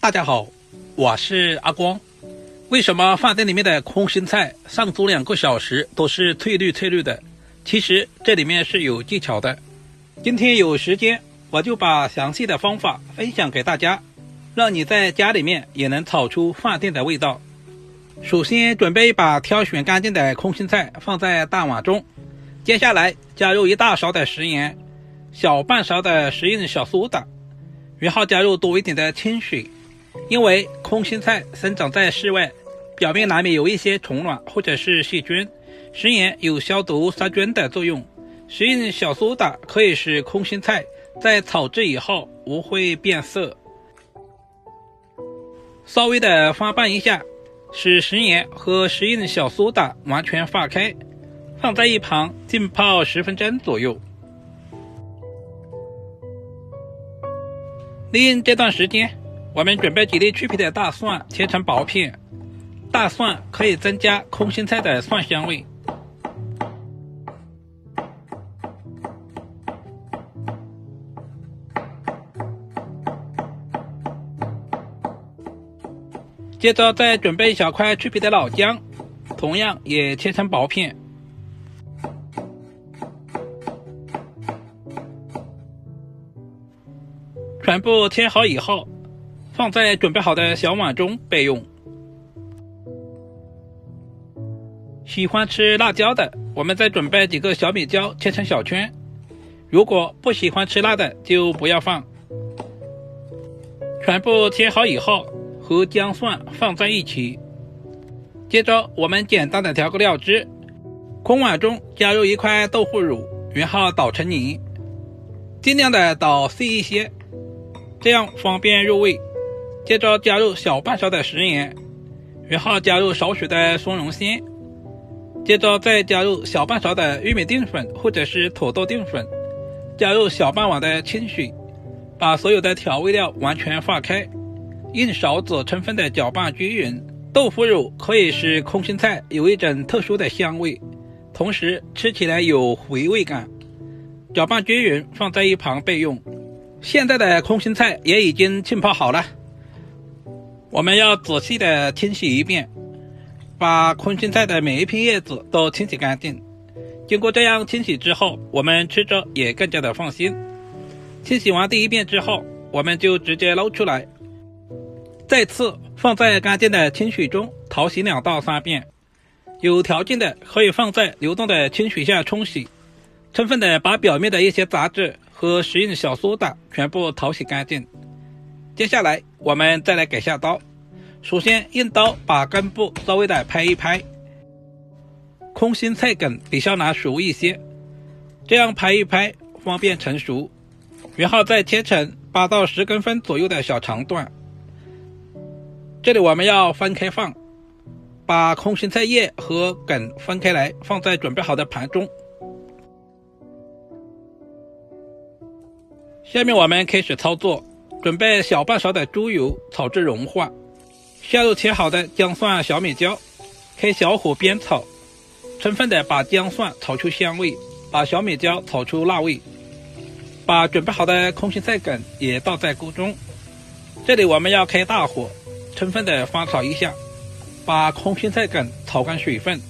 大家好，我是阿光。为什么饭店里面的空心菜上煮2个小时都是翠绿的？其实这里面是有技巧的。今天有时间，我就把详细的方法分享给大家，让你在家里面也能炒出饭店的味道。首先准备把挑选干净的空心菜放在大碗中，接下来加入1大勺的食盐，小半勺的食用小苏打，然后加入多一点的清水。因为空心菜生长在室外，表面难免有一些虫卵或者是细菌，食盐有消毒杀菌的作用。食用小苏打可以使空心菜在炒制以后不会变色。稍微的翻拌一下，使食盐和食用小苏打完全化开，放在一旁浸泡10分钟左右。利用这段时间，我们准备几粒去皮的大蒜切成薄片，大蒜可以增加空心菜的蒜香味。接着再准备小块去皮的老姜，同样也切成薄片。全部切好以后，放在准备好的小碗中备用。喜欢吃辣椒的，我们再准备几个小米椒切成小圈。如果不喜欢吃辣的，就不要放。全部切好以后，和姜蒜放在一起。接着我们简单的调个料汁，空碗中加入1块豆腐乳，然后捣成泥，尽量的捣细一些，这样方便入味。接着加入小半勺的食盐，然后加入少许的松茸鲜，接着再加入小半勺的玉米淀粉或者是土豆淀粉，加入小半碗的清水，把所有的调味料完全化开，用勺子充分的搅拌均匀。豆腐乳可以使空心菜有一种特殊的香味，同时吃起来有回味感。搅拌均匀，放在一旁备用。现在的空心菜也已经浸泡好了，我们要仔细的清洗一遍，把空心菜的每一片叶子都清洗干净。经过这样清洗之后，我们吃着也更加的放心。清洗完第1遍之后，我们就直接捞出来，再次放在干净的清水中淘洗2到3遍。有条件的可以放在流动的清水下冲洗，充分的把表面的一些杂质和食用小苏打全部淘洗干净。接下来我们再来改下刀，首先用刀把根部稍微的拍一拍，空心菜梗比较难熟一些，这样拍一拍方便成熟，然后再切成8到10公分左右的小长段。这里我们要分开放，把空心菜叶和梗分开来，放在准备好的盘中。下面我们开始操作，准备小半勺的猪油炒至融化，下入切好的姜蒜小米椒，开小火煸炒，充分的把姜蒜炒出香味，把小米椒炒出辣味。把准备好的空心菜梗也倒在锅中，这里我们要开大火，充分的翻炒一下，把空心菜梗炒干水分。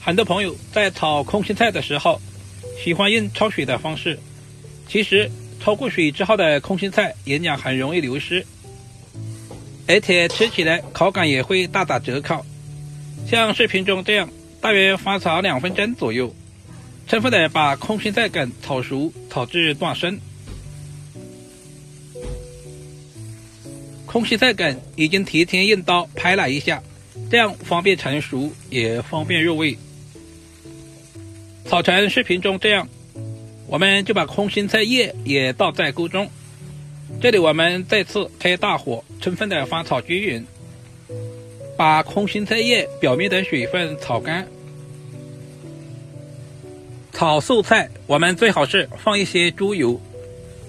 很多朋友在炒空心菜的时候喜欢用焯水的方式，其实焯过水之后的空心菜营养很容易流失，而且吃起来口感也会大打折扣。像视频中这样，大约翻炒2分钟左右，充分的把空心菜梗炒熟，炒至断生。空心菜梗已经提前用刀拍了一下，这样方便成熟，也方便入味。炒成视频中这样，我们就把空心菜叶也倒在锅中，这里我们再次开大火，充分的翻炒均匀，把空心菜叶表面的水分炒干。炒素菜我们最好是放一些猪油，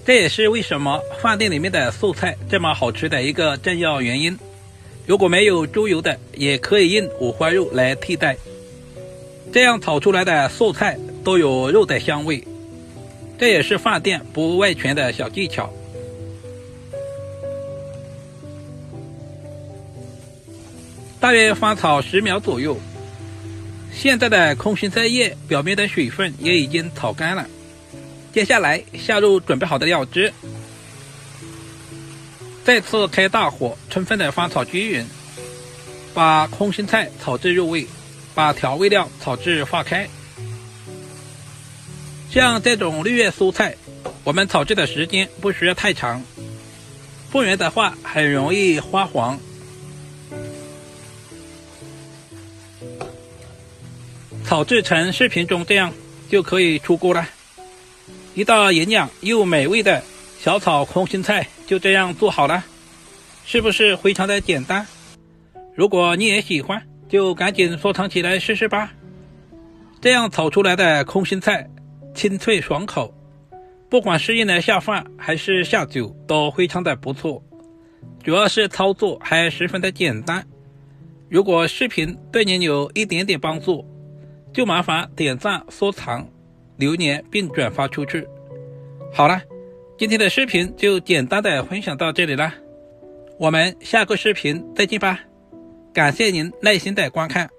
这也是为什么饭店里面的素菜这么好吃的一个重要原因。如果没有猪油的，也可以用五花肉来替代，这样炒出来的素菜都有肉的香味，这也是饭店不外传的小技巧。大约翻炒10秒左右。现在的空心菜叶表面的水分也已经炒干了，接下来下入准备好的料汁，再次开大火，充分的翻炒均匀，把空心菜炒至入味，把调味料炒至化开。像这种绿叶蔬菜，我们炒制的时间不需要太长，不然的话很容易发黄。炒制成视频中这样就可以出锅了。一道营养又美味的小炒空心菜就这样做好了，是不是非常的简单？如果你也喜欢，就赶紧收藏起来试试吧。这样炒出来的空心菜清脆爽口，不管是用来下饭还是下酒都非常的不错，主要是操作还十分的简单。如果视频对您有一点点帮助，就麻烦点赞、收藏、留言并转发出去。好了，今天的视频就简单的分享到这里了，我们下个视频再见吧。感谢您耐心的观看。